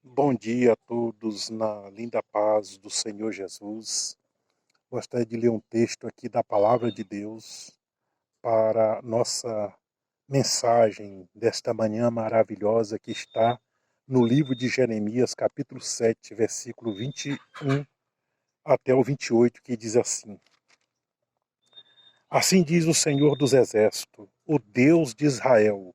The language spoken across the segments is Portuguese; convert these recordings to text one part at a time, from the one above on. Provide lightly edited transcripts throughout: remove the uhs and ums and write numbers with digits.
Bom dia a todos na linda paz do Senhor Jesus. Gostaria de ler um texto aqui da Palavra de Deus para nossa mensagem desta manhã maravilhosa que está no livro de Jeremias, capítulo 7, versículo 21 até o 28, que diz assim: Assim diz o Senhor dos Exércitos, o Deus de Israel: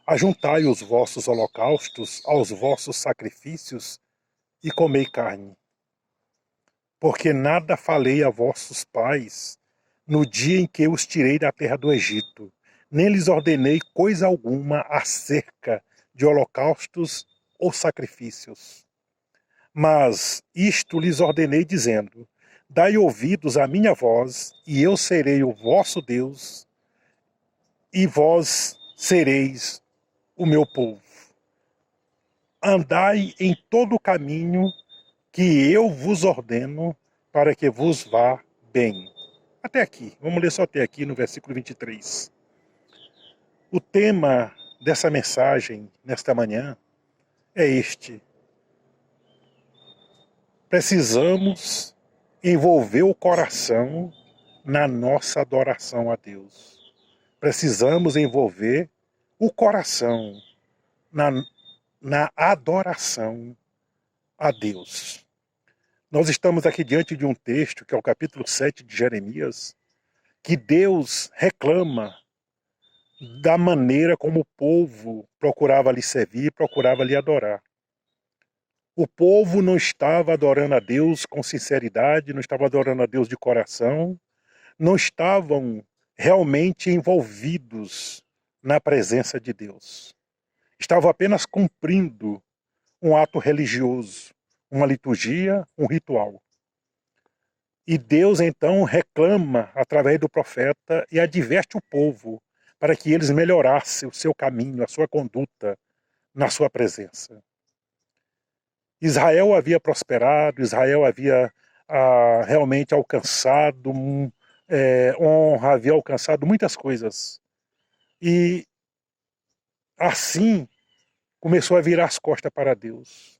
Ajuntai os vossos holocaustos aos vossos sacrifícios e comei carne. Porque nada falei a vossos pais no dia em que os tirei da terra do Egito, nem lhes ordenei coisa alguma acerca de holocaustos ou sacrifícios. Mas isto lhes ordenei dizendo: Dai ouvidos à minha voz, e eu serei o vosso Deus, e vós sereis o meu povo. Andai em todo o caminho que eu vos ordeno, para que vos vá bem. Até aqui, vamos ler só até aqui no versículo 23. O tema dessa mensagem, nesta manhã, é este: precisamos envolver o coração na nossa adoração a Deus. Precisamos envolver o coração na, na adoração a Deus. Nós estamos aqui diante de um texto, que é o capítulo 7 de Jeremias, que Deus reclama da maneira como o povo procurava lhe servir, procurava lhe adorar. O povo não estava adorando a Deus com sinceridade, não estava adorando a Deus de coração, não estavam realmente envolvidos na presença de Deus. Estavam apenas cumprindo um ato religioso, uma liturgia, um ritual. E Deus então reclama através do profeta e adverte o povo para que eles melhorassem o seu caminho, a sua conduta na sua presença. Israel havia prosperado, Israel havia realmente alcançado honra, havia alcançado muitas coisas. E assim começou a virar as costas para Deus.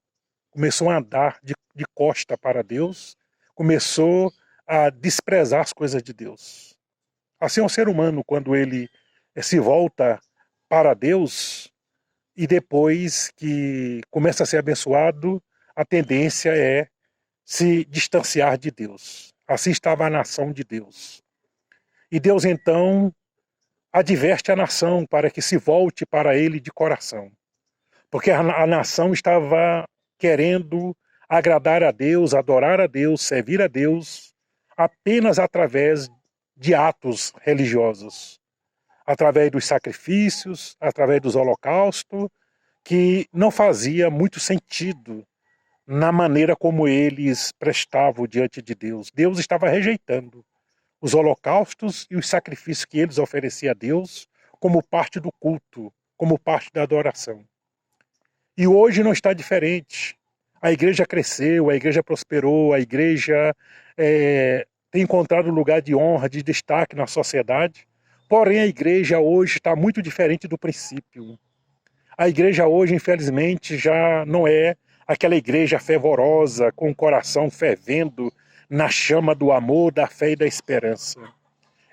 Começou a andar de costa para Deus, começou a desprezar as coisas de Deus. Assim é o ser humano, quando ele se volta para Deus e depois que começa a ser abençoado, a tendência é se distanciar de Deus. Assim estava a nação de Deus. E Deus então adverte a nação para que se volte para ele de coração. Porque a nação estava querendo agradar a Deus, adorar a Deus, servir a Deus, apenas através de atos religiosos, através dos sacrifícios, através dos holocaustos, que não fazia muito sentido na maneira como eles prestavam diante de Deus. Deus estava rejeitando os holocaustos e os sacrifícios que eles ofereciam a Deus como parte do culto, como parte da adoração. E hoje não está diferente. A igreja cresceu, a igreja prosperou, a igreja tem encontrado um lugar de honra, de destaque na sociedade. Porém, a igreja hoje está muito diferente do princípio. A igreja hoje, infelizmente, já não é aquela igreja fervorosa, com o coração fervendo na chama do amor, da fé e da esperança.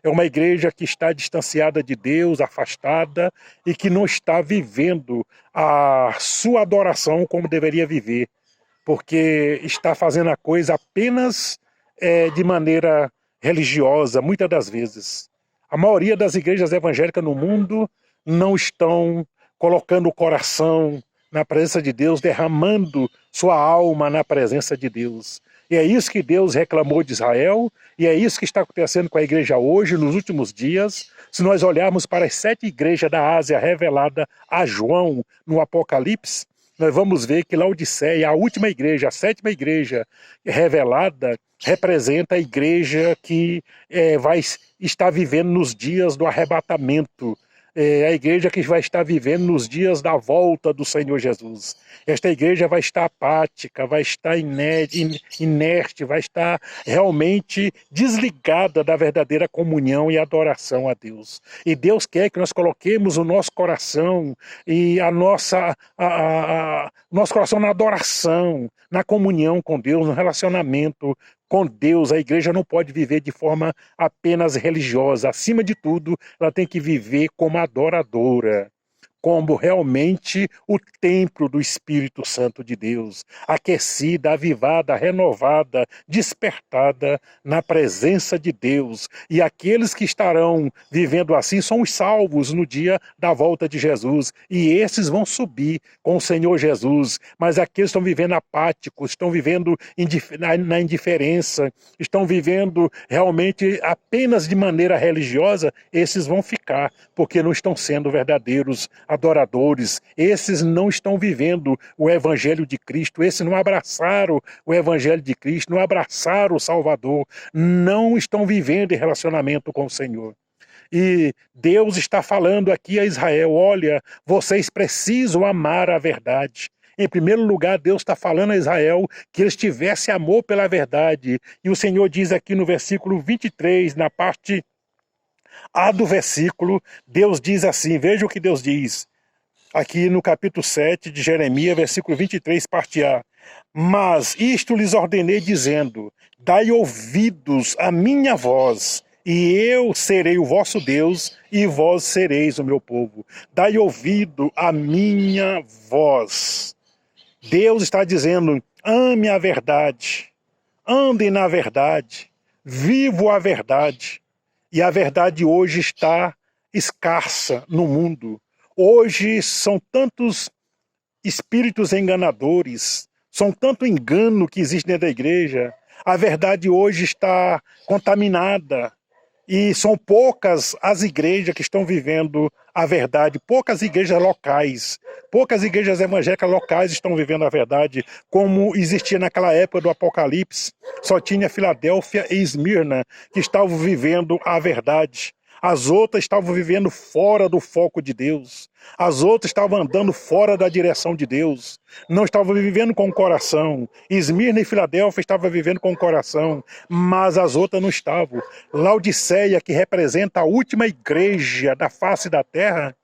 É uma igreja que está distanciada de Deus, afastada, e que não está vivendo a sua adoração como deveria viver, porque está fazendo a coisa apenas de maneira religiosa, muitas das vezes. A maioria das igrejas evangélicas no mundo não estão colocando o coração na presença de Deus, derramando sua alma na presença de Deus. E é isso que Deus reclamou de Israel, e é isso que está acontecendo com a igreja hoje, nos últimos dias. Se nós olharmos para as 7 igrejas da Ásia revelada a João no Apocalipse, nós vamos ver que Laodiceia, a última igreja, a 7ª igreja revelada, representa a igreja que vai estar vivendo nos dias do arrebatamento, a igreja que vai estar vivendo nos dias da volta do Senhor Jesus. Esta igreja vai estar apática, vai estar inerte, vai estar realmente desligada da verdadeira comunhão e adoração a Deus. E Deus quer que nós coloquemos o nosso coração e nosso coração na adoração, na comunhão com Deus, no relacionamento com Deus. A igreja não pode viver de forma apenas religiosa. Acima de tudo, ela tem que viver como adoradora, como realmente o templo do Espírito Santo de Deus, aquecida, avivada, renovada, despertada na presença de Deus. E aqueles que estarão vivendo assim são os salvos no dia da volta de Jesus. E esses vão subir com o Senhor Jesus. Mas aqueles que estão vivendo apáticos, estão vivendo na indiferença, estão vivendo realmente apenas de maneira religiosa, esses vão ficar, porque não estão sendo verdadeiros adoradores. Esses não estão vivendo o Evangelho de Cristo, esses não abraçaram o Evangelho de Cristo, não abraçaram o Salvador, não estão vivendo em relacionamento com o Senhor. E Deus está falando aqui a Israel: olha, vocês precisam amar a verdade. Em primeiro lugar, Deus está falando a Israel que eles tivessem amor pela verdade. E o Senhor diz aqui no versículo 23, na parte A do versículo, Deus diz assim, veja o que Deus diz, aqui no capítulo 7 de Jeremias, versículo 23, parte A. Mas isto lhes ordenei dizendo, dai ouvidos à minha voz, e eu serei o vosso Deus, e vós sereis o meu povo. Dai ouvido à minha voz. Deus está dizendo, ame a verdade, andem na verdade, vivo a verdade. E a verdade hoje está escassa no mundo. Hoje são tantos espíritos enganadores, são tanto engano que existe dentro da igreja. A verdade hoje está contaminada. E são poucas as igrejas que estão vivendo a verdade, poucas igrejas locais, poucas igrejas evangélicas locais estão vivendo a verdade, como existia naquela época do Apocalipse. Só tinha Filadélfia e Esmirna que estavam vivendo a verdade. As outras estavam vivendo fora do foco de Deus. As outras estavam andando fora da direção de Deus. Não estavam vivendo com o coração. Esmirna e Filadélfia estavam vivendo com o coração, mas as outras não estavam. Laodiceia, que representa a última igreja da face da terra,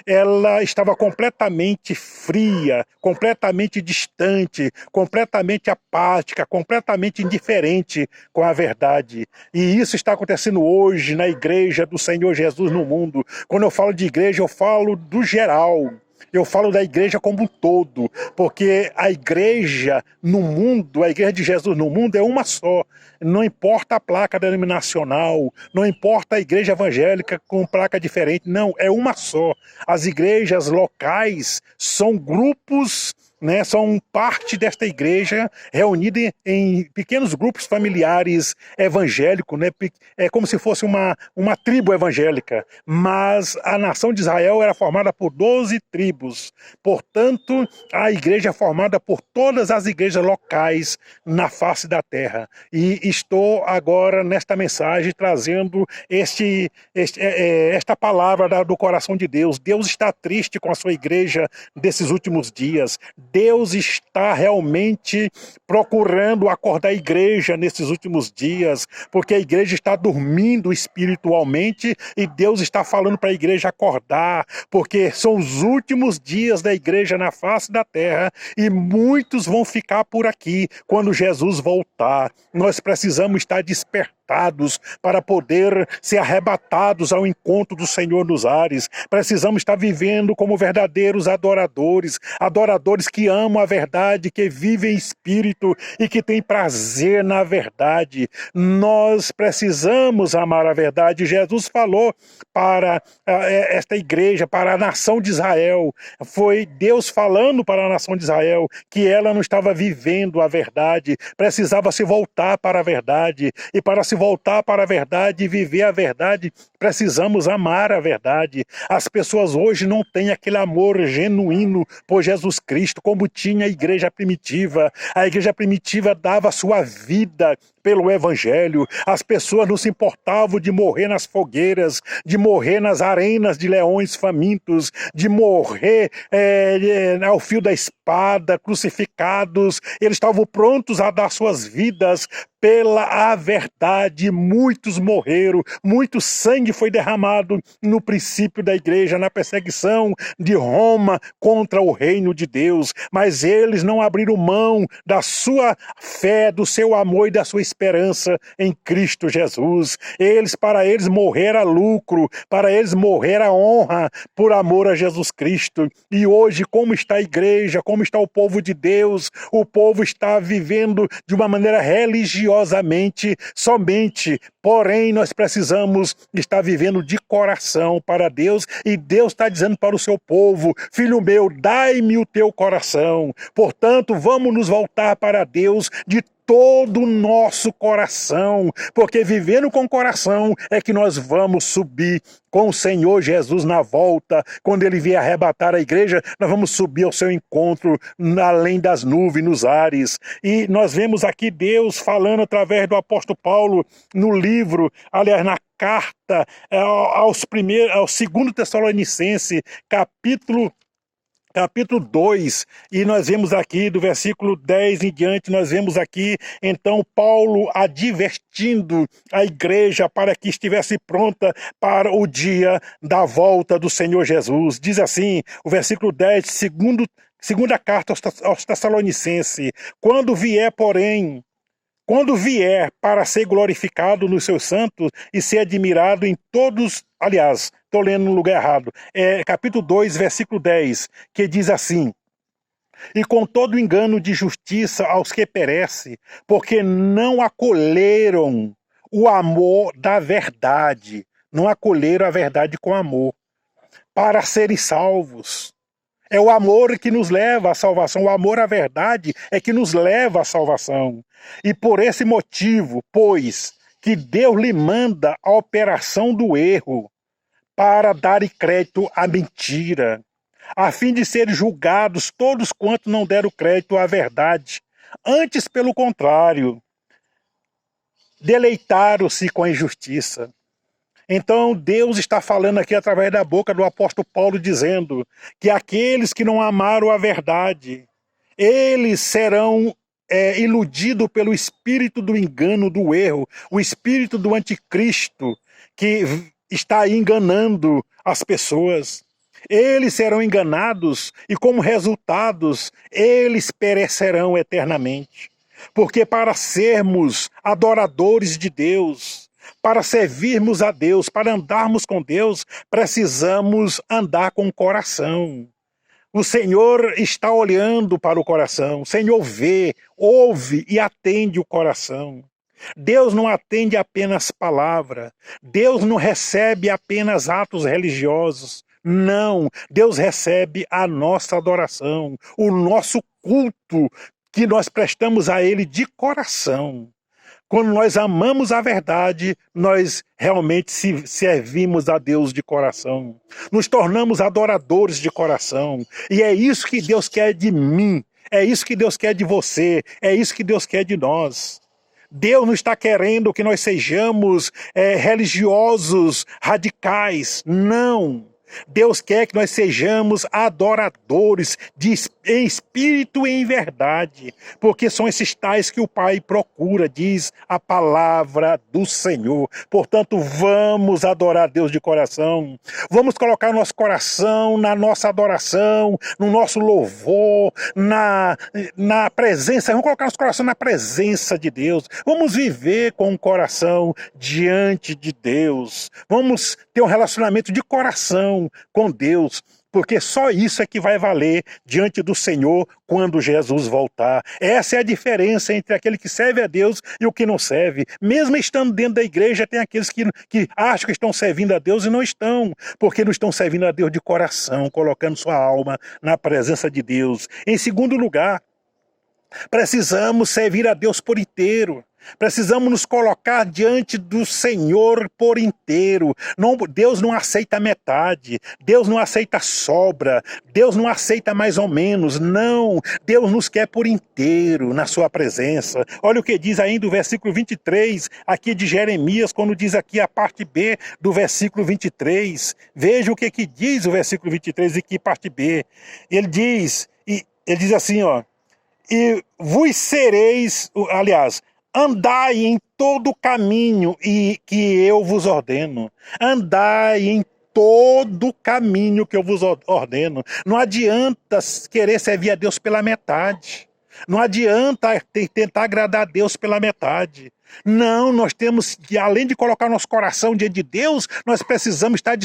ela estava completamente fria, completamente distante, completamente apática, completamente indiferente com a verdade. E isso está acontecendo hoje na igreja do Senhor Jesus no mundo. Quando eu falo de igreja, eu falo do geral. Eu falo da igreja como um todo, porque a igreja no mundo, a igreja de Jesus no mundo é uma só. Não importa a placa denominacional, não importa a igreja evangélica com placa diferente, não, é uma só. As igrejas locais são grupos, né, são parte desta igreja reunida em pequenos grupos familiares evangélicos, né, é como se fosse uma tribo evangélica, mas a nação de Israel era formada por 12 tribos, portanto a igreja é formada por todas as igrejas locais na face da terra. E estou agora nesta mensagem trazendo esta palavra do coração de Deus. Deus está triste com a sua igreja desses últimos dias. Deus está realmente procurando acordar a igreja nesses últimos dias, porque a igreja está dormindo espiritualmente e Deus está falando para a igreja acordar, porque são os últimos dias da igreja na face da terra e muitos vão ficar por aqui quando Jesus voltar. Nós precisamos estar despertados para poder ser arrebatados ao encontro do Senhor nos ares. Precisamos estar vivendo como verdadeiros adoradores, adoradores que amam a verdade, que vivem em espírito e que têm prazer na verdade. Nós precisamos amar a verdade. Jesus falou para esta igreja, para a nação de Israel. Foi Deus falando para a nação de Israel que ela não estava vivendo a verdade, precisava se voltar para a verdade. E para se voltar para a verdade e viver a verdade, precisamos amar a verdade. As pessoas hoje não têm aquele amor genuíno por Jesus Cristo, como tinha a igreja primitiva. A igreja primitiva dava a sua vida pelo Evangelho. As pessoas não se importavam de morrer nas fogueiras, de morrer nas arenas de leões famintos, de morrer ao fio da espada, crucificados. Eles estavam prontos a dar suas vidas pela verdade. Muitos morreram, muito sangue foi derramado no princípio da igreja, na perseguição de Roma contra o reino de Deus, mas eles não abriram mão da sua fé, do seu amor e da sua esperança em Cristo Jesus. Para eles morrer era lucro, para eles morrer era honra, por amor a Jesus Cristo. E hoje, como está a igreja, como está o povo de Deus? O povo está vivendo de uma maneira religiosamente somente, porém nós precisamos estar vivendo de coração para Deus, e Deus está dizendo para o seu povo: filho meu, dai-me o teu coração. Portanto, vamos nos voltar para Deus de todo o nosso coração, porque vivendo com o coração é que nós vamos subir com o Senhor Jesus na volta. Quando Ele vier arrebatar a igreja, nós vamos subir ao seu encontro além das nuvens, nos ares. E nós vemos aqui Deus falando através do apóstolo Paulo no livro, aliás, na carta ao 2 Tessalonicenses, capítulo 2, e nós vemos aqui do versículo 10 em diante, nós vemos aqui então Paulo advertindo a igreja para que estivesse pronta para o dia da volta do Senhor Jesus. Diz assim, o versículo 10, segunda carta aos Tessalonicenses: quando vier para ser glorificado nos seus santos e ser admirado em todos. Aliás, estou lendo no lugar errado. Capítulo 2, versículo 10, que diz assim: e com todo engano de justiça aos que perecem, porque não acolheram o amor da verdade, não acolheram a verdade com amor, para serem salvos. É o amor que nos leva à salvação, o amor à verdade é que nos leva à salvação. E por esse motivo, pois, que Deus lhe manda a operação do erro, para dar crédito à mentira, a fim de serem julgados todos quantos não deram crédito à verdade. Antes, pelo contrário, deleitaram-se com a injustiça. Então Deus está falando aqui através da boca do apóstolo Paulo, dizendo que aqueles que não amaram a verdade, eles serão iludidos pelo espírito do engano, do erro, o espírito do anticristo que está aí enganando as pessoas. Eles serão enganados e, como resultados, eles perecerão eternamente. Porque para sermos adoradores de Deus, para servirmos a Deus, para andarmos com Deus, precisamos andar com o coração. O Senhor está olhando para o coração. O Senhor vê, ouve e atende o coração. Deus não atende apenas palavra. Deus não recebe apenas atos religiosos. Não, Deus recebe a nossa adoração, o nosso culto que nós prestamos a Ele de coração. Quando nós amamos a verdade, nós realmente servimos a Deus de coração. Nos tornamos adoradores de coração. E é isso que Deus quer de mim. É isso que Deus quer de você. É isso que Deus quer de nós. Deus não está querendo que nós sejamos religiosos, radicais. Não. Deus quer que nós sejamos adoradores em espírito e em verdade, porque são esses tais que o Pai procura, diz a palavra do Senhor. Portanto, vamos adorar Deus de coração, vamos colocar nosso coração na nossa adoração, no nosso louvor, na presença, vamos colocar nosso coração na presença de Deus, vamos viver com o coração diante de Deus, vamos ter um relacionamento de coração com Deus, porque só isso é que vai valer diante do Senhor quando Jesus voltar. Essa é a diferença entre aquele que serve a Deus e o que não serve. Mesmo estando dentro da igreja, tem aqueles que acham que estão servindo a Deus e não estão, porque não estão servindo a Deus de coração, colocando sua alma na presença de Deus. Em segundo lugar, precisamos servir a Deus por inteiro. Precisamos nos colocar diante do Senhor por inteiro. Deus não aceita metade. Deus não aceita sobra. Deus não aceita mais ou menos. Não. Deus nos quer por inteiro na sua presença. Olha o que diz ainda o versículo 23 aqui de Jeremias, quando diz aqui a parte B do versículo 23. Veja o que diz o versículo 23 aqui, parte B. Ele diz assim, ó. E vos sereis, aliás, andai em todo o caminho que eu vos ordeno. Andai em todo o caminho que eu vos ordeno. Não adianta querer servir a Deus pela metade. Não adianta tentar agradar a Deus pela metade. Não, nós temos que, além de colocar nosso coração diante de Deus, nós precisamos estar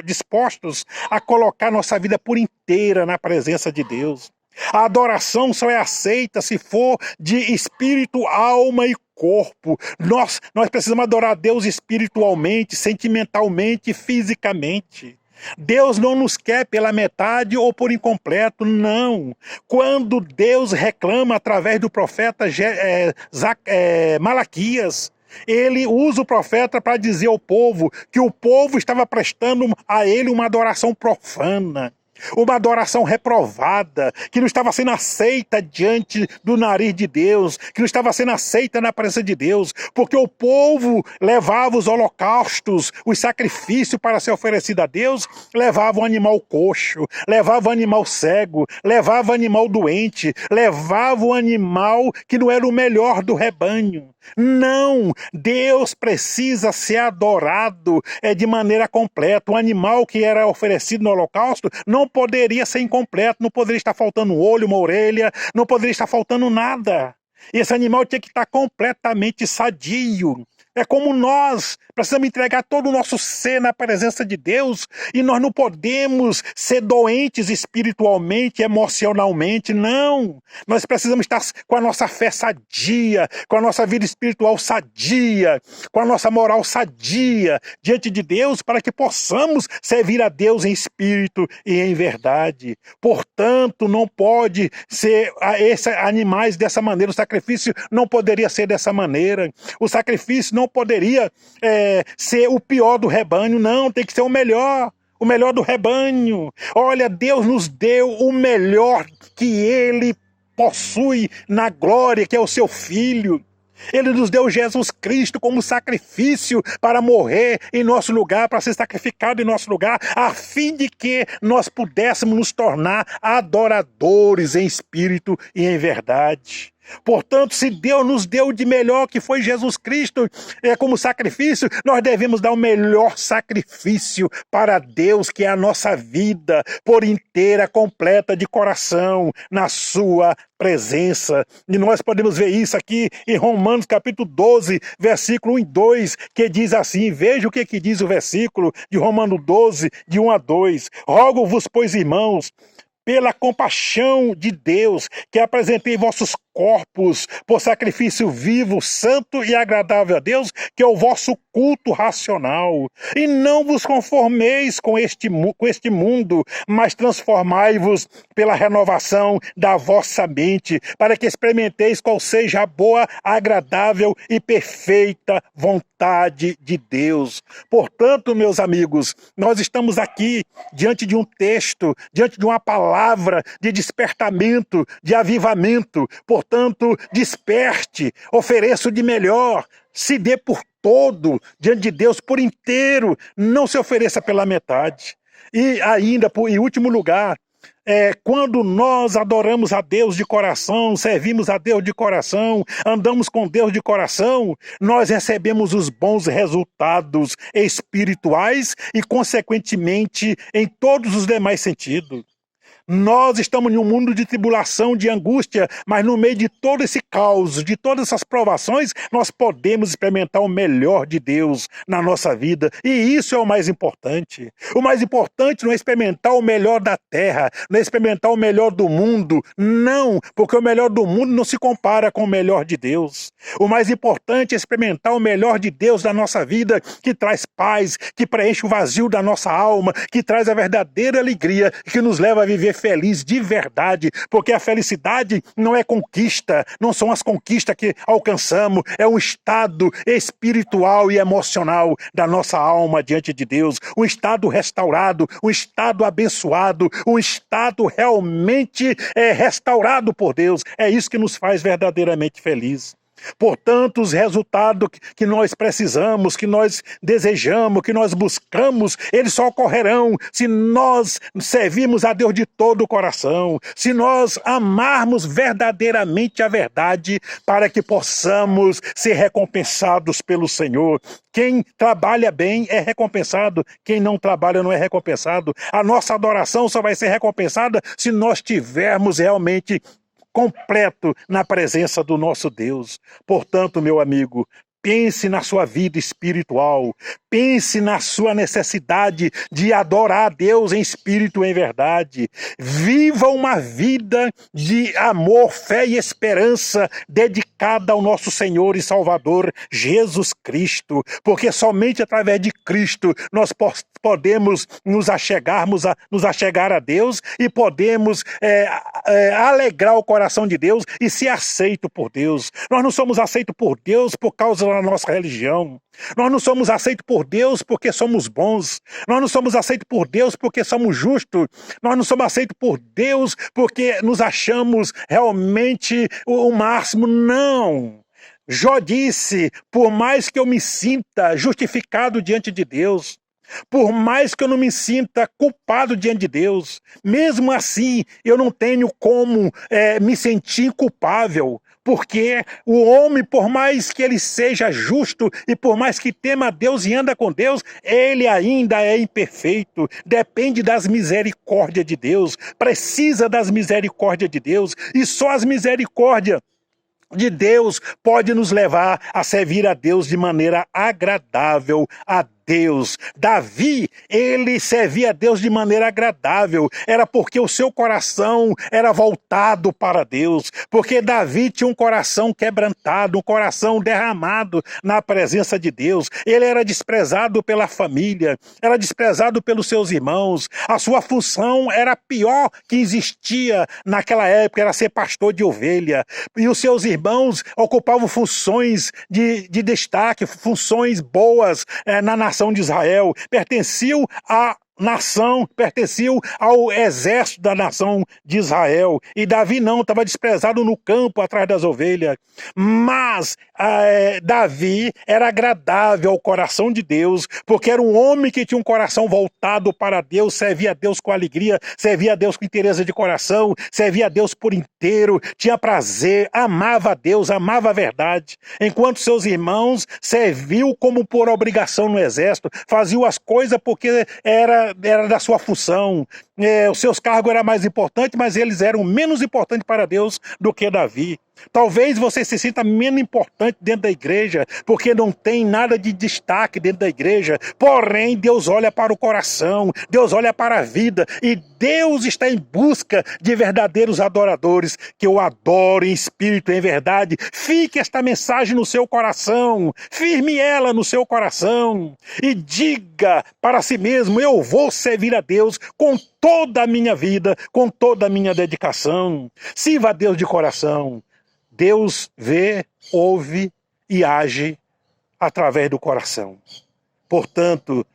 dispostos a colocar nossa vida por inteira na presença de Deus. A adoração só é aceita se for de espírito, alma e corpo. Nós precisamos adorar a Deus espiritualmente, sentimentalmente e fisicamente. Deus não nos quer pela metade ou por incompleto, não. Quando Deus reclama através do profeta Malaquias, ele usa o profeta para dizer ao povo que o povo estava prestando a ele uma adoração profana. Uma adoração reprovada, que não estava sendo aceita diante do nariz de Deus, que não estava sendo aceita na presença de Deus, porque o povo levava os holocaustos, os sacrifícios para ser oferecido a Deus, levava um animal coxo, levava um animal cego, levava um animal doente, levava um animal que não era o melhor do rebanho. Não, Deus precisa ser adorado de maneira completa. O animal que era oferecido no holocausto não poderia ser incompleto, não poderia estar faltando um olho, uma orelha, não poderia estar faltando nada. Esse animal tinha que estar completamente sadio. É como nós precisamos entregar todo o nosso ser na presença de Deus e nós não podemos ser doentes espiritualmente, emocionalmente, não. Nós precisamos estar com a nossa fé sadia, com a nossa vida espiritual sadia, com a nossa moral sadia diante de Deus para que possamos servir a Deus em espírito e em verdade. Portanto, não pode ser esses animais dessa maneira, o sacrifício não poderia ser dessa maneira, o sacrifício não poderia ser o pior do rebanho, não, tem que ser o melhor do rebanho. Olha, Deus nos deu o melhor que Ele possui na glória, que é o seu Filho. Ele nos deu Jesus Cristo como sacrifício para morrer em nosso lugar, para ser sacrificado em nosso lugar, a fim de que nós pudéssemos nos tornar adoradores em espírito e em verdade. Portanto, se Deus nos deu de melhor, que foi Jesus Cristo, como sacrifício, nós devemos dar o melhor sacrifício para Deus, que é a nossa vida, por inteira, completa, de coração, na sua presença. E nós podemos ver isso aqui em Romanos capítulo 12, versículo 1 e 2, que diz assim, veja o que diz o versículo de Romanos 12, de 1 a 2. Rogo-vos, pois, irmãos, pela compaixão de Deus, que apresentei vossos corpos por sacrifício vivo, santo e agradável a Deus, que é o vosso culto racional. E não vos conformeis com este mundo, mas transformai-vos pela renovação da vossa mente, para que experimenteis qual seja a boa, agradável e perfeita vontade de Deus. Portanto, meus amigos, nós estamos aqui diante de um texto, diante de uma palavra de despertamento, de avivamento. Portanto, desperte, ofereça o de melhor, se dê por todo diante de Deus por inteiro, não se ofereça pela metade. E ainda, em último lugar, quando nós adoramos a Deus de coração, servimos a Deus de coração, andamos com Deus de coração, nós recebemos os bons resultados espirituais e, consequentemente, em todos os demais sentidos. Nós estamos em um mundo de tribulação, de angústia, mas no meio de todo esse caos, de todas essas provações, nós podemos experimentar o melhor de Deus na nossa vida. E isso é o mais importante. O mais importante não é experimentar o melhor da terra, não é experimentar o melhor do mundo. Não, porque o melhor do mundo não se compara com o melhor de Deus. O mais importante é experimentar o melhor de Deus na nossa vida, que traz paz, que preenche o vazio da nossa alma, que traz a verdadeira alegria, que nos leva a viver feliz de verdade, porque a felicidade não é conquista, não são as conquistas que alcançamos, é um estado espiritual e emocional da nossa alma diante de Deus, um estado restaurado, um estado abençoado, um estado realmente restaurado por Deus. É isso que nos faz verdadeiramente felizes. Portanto, os resultados que nós precisamos, que nós desejamos, que nós buscamos, eles só ocorrerão se nós servirmos a Deus de todo o coração, se nós amarmos verdadeiramente a verdade, para que possamos ser recompensados pelo Senhor. Quem trabalha bem é recompensado, quem não trabalha não é recompensado. A nossa adoração só vai ser recompensada se nós tivermos realmente completo na presença do nosso Deus. Portanto, meu amigo, pense na sua vida espiritual, pense na sua necessidade de adorar a Deus em espírito e em verdade. Viva uma vida de amor, fé e esperança dedicada ao nosso Senhor e Salvador Jesus Cristo, porque somente através de Cristo nós podemos nos achegar a Deus e podemos alegrar o coração de Deus e ser aceito por Deus. Nós não somos aceitos por Deus por causa da nossa religião. Nós não somos aceitos por Deus porque somos bons. Nós não somos aceitos por Deus porque somos justos. Nós não somos aceitos por Deus porque nos achamos realmente o máximo. Não! Jó disse, por mais que eu me sinta justificado diante de Deus, por mais que eu não me sinta culpado diante de Deus, mesmo assim eu não tenho como me sentir culpável, porque o homem, por mais que ele seja justo e por mais que tema a Deus e anda com Deus, ele ainda é imperfeito, depende das misericórdias de Deus, precisa das misericórdias de Deus, e só as misericórdias de Deus pode nos levar a servir a Deus de maneira agradável a Deus. Davi, ele servia a Deus de maneira agradável, era porque o seu coração era voltado para Deus, porque Davi tinha um coração quebrantado, um coração derramado na presença de Deus. Ele era desprezado pela família, era desprezado pelos seus irmãos, a sua função era a pior que existia naquela época, era ser pastor de ovelha, e os seus irmãos ocupavam funções de destaque, funções boas na nação de Israel, pertenciam ao exército da nação de Israel, e Davi não, estava desprezado no campo atrás das ovelhas, mas Davi era agradável ao coração de Deus, porque era um homem que tinha um coração voltado para Deus, servia a Deus com alegria, servia a Deus com inteireza de coração, servia a Deus por inteiro, tinha prazer, amava a Deus, amava a verdade, enquanto seus irmãos serviam como por obrigação no exército, faziam as coisas porque era da sua função, os seus cargos eram mais importantes, mas eles eram menos importantes para Deus do que Davi. Talvez você se sinta menos importante dentro da igreja, porque não tem nada de destaque dentro da igreja, porém Deus olha para o coração, Deus olha para a vida, e Deus está em busca de verdadeiros adoradores, que o adorem em espírito e em verdade. Fique esta mensagem no seu coração, firme ela no seu coração, e diga para si mesmo, eu vou servir a Deus com toda a minha vida, com toda a minha dedicação. Sirva a Deus de coração. Deus vê, ouve e age através do coração. Portanto,